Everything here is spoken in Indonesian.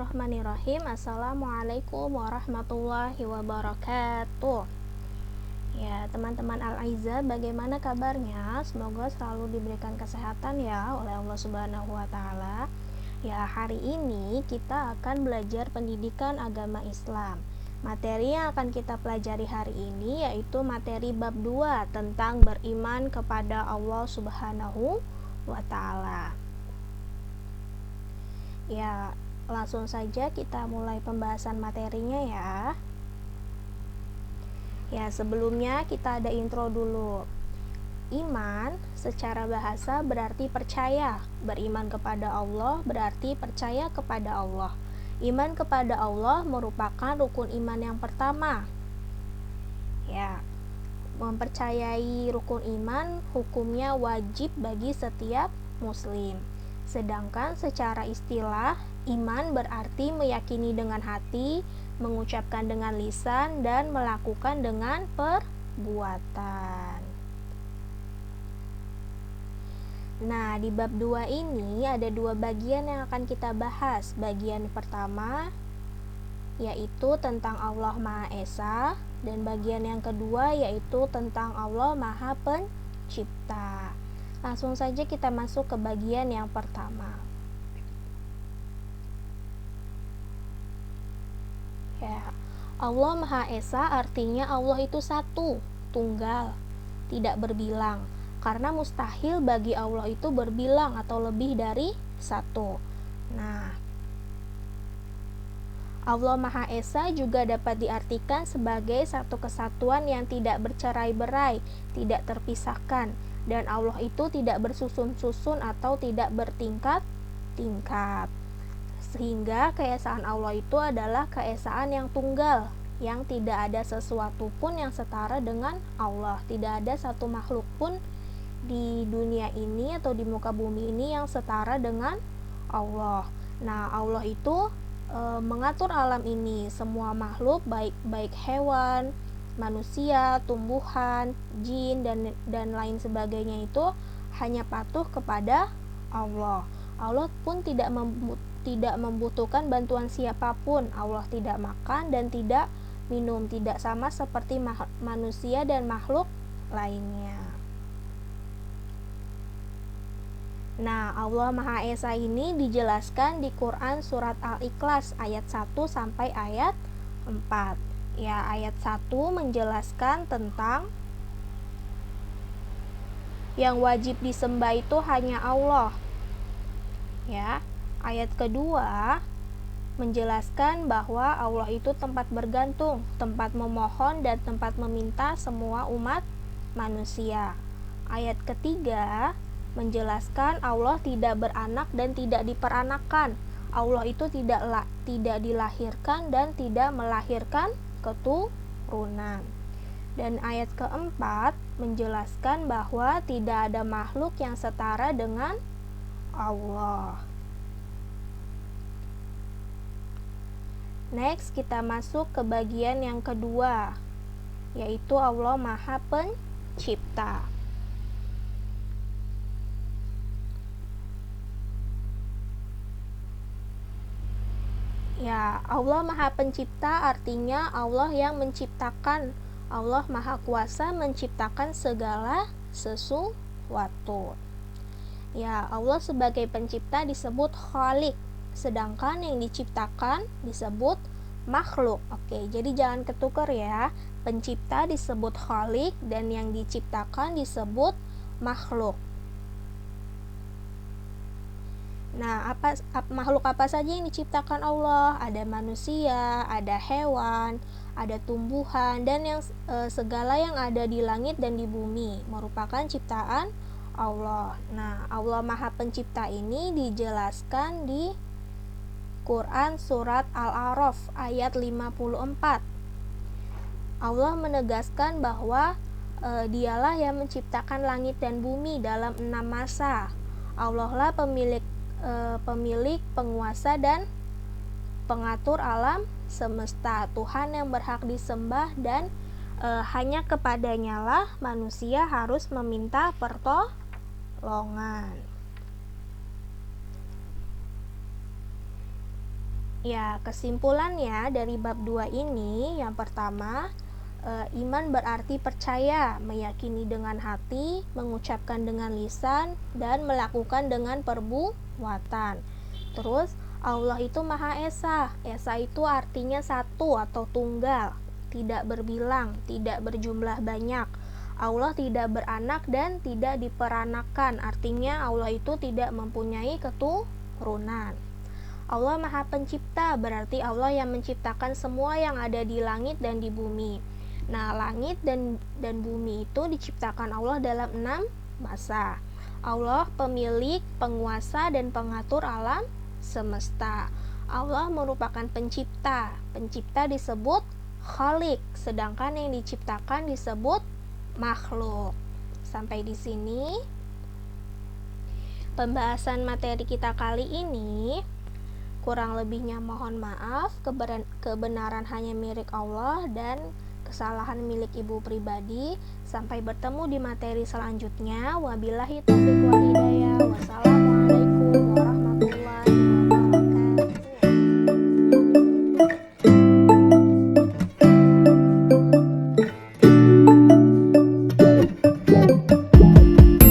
Bismillahirrahmanirrahim. Assalamualaikum warahmatullahi wabarakatuh. Ya, teman-teman Al-Aiza, bagaimana kabarnya? Semoga selalu diberikan kesehatan ya oleh Allah Subhanahu wa taala. Ya, hari ini kita akan belajar pendidikan agama Islam. Materi yang akan kita pelajari hari ini yaitu materi bab 2 tentang beriman kepada Allah Subhanahu wa taala. Ya, langsung saja kita mulai pembahasan materinya ya. Ya, sebelumnya kita ada intro dulu. Iman secara bahasa berarti percaya. Beriman kepada Allah berarti percaya kepada Allah. Iman kepada Allah merupakan rukun iman yang pertama. Ya, mempercayai rukun iman hukumnya wajib bagi setiap muslim. Sedangkan secara istilah, iman berarti meyakini dengan hati, mengucapkan dengan lisan, dan melakukan dengan perbuatan. Nah, di bab 2 ini ada dua bagian yang akan kita bahas. Bagian pertama yaitu tentang Allah Maha Esa, dan bagian yang kedua yaitu tentang Allah Maha Pencipta. Langsung saja kita masuk ke bagian yang pertama. Ya, Allah Maha Esa artinya Allah itu satu, tunggal, tidak berbilang. Karena mustahil bagi Allah itu berbilang atau lebih dari satu. Nah, Allah Maha Esa juga dapat diartikan sebagai satu kesatuan yang tidak bercerai-berai, tidak terpisahkan. Dan Allah itu tidak bersusun-susun atau tidak bertingkat-tingkat. Sehingga keesaan Allah itu adalah keesaan yang tunggal, yang tidak ada sesuatu pun yang setara dengan Allah. Tidak ada satu makhluk pun di dunia ini atau di muka bumi ini yang setara dengan Allah. Nah, Allah itu mengatur alam ini, semua makhluk baik hewan, manusia, tumbuhan, jin dan lain sebagainya itu hanya patuh kepada Allah. Allah pun tidak membutuhkan bantuan siapapun. Allah tidak makan dan tidak minum, tidak sama seperti manusia dan makhluk lainnya. Nah, Allah Maha Esa ini dijelaskan di Quran surat Al-Ikhlas ayat 1 sampai ayat 4. Ya, ayat 1 menjelaskan tentang yang wajib disembah itu hanya Allah. Ya, ayat kedua menjelaskan bahwa Allah itu tempat bergantung, tempat memohon dan tempat meminta semua umat manusia. Ayat ketiga menjelaskan Allah tidak beranak dan tidak diperanakan. Allah itu tidak dilahirkan dan tidak melahirkan keturunan. Dan ayat keempat menjelaskan bahwa tidak ada makhluk yang setara dengan Allah. Next, kita masuk ke bagian yang kedua, yaitu Allah Maha Pencipta. Ya, Allah Maha Pencipta artinya Allah yang menciptakan. Allah Maha Kuasa menciptakan segala sesuatu. Ya, Allah sebagai pencipta disebut Khalik, sedangkan yang diciptakan disebut makhluk. Oke, jadi jangan ketukar ya. Pencipta disebut Khalik dan yang diciptakan disebut makhluk. Nah, makhluk apa saja yang diciptakan Allah? Ada manusia, ada hewan, ada tumbuhan, dan segala yang ada di langit dan di bumi merupakan ciptaan Allah. Nah, Allah Maha Pencipta ini dijelaskan di Quran surat Al-A'raf ayat 54. Allah menegaskan bahwa dialah yang menciptakan langit dan bumi dalam 6 masa. Allah lah pemilik, penguasa, dan pengatur alam semesta, Tuhan yang berhak disembah, dan hanya kepadanya lah manusia harus meminta pertolongan. Ya, kesimpulannya dari bab 2 ini, yang pertama, iman berarti percaya, meyakini dengan hati, mengucapkan dengan lisan, dan melakukan dengan perbuatan. Terus, Allah itu Maha Esa. Esa itu artinya satu atau tunggal, tidak berbilang, tidak berjumlah banyak. Allah tidak beranak dan tidak diperanakan, artinya Allah itu tidak mempunyai keturunan. Allah Maha Pencipta, berarti Allah yang menciptakan semua yang ada di langit dan di bumi. Nah, langit dan bumi itu diciptakan Allah dalam 6 masa. Allah pemilik, penguasa, dan pengatur alam semesta. Allah merupakan pencipta. Pencipta disebut Khalik, sedangkan yang diciptakan disebut makhluk. Sampai di sini pembahasan materi kita kali ini. Kurang lebihnya mohon maaf, kebenaran hanya milik Allah dan kesalahan milik ibu pribadi. Sampai bertemu di materi selanjutnya. Wabillahi taufiq wal hidayah. Wassalamualaikum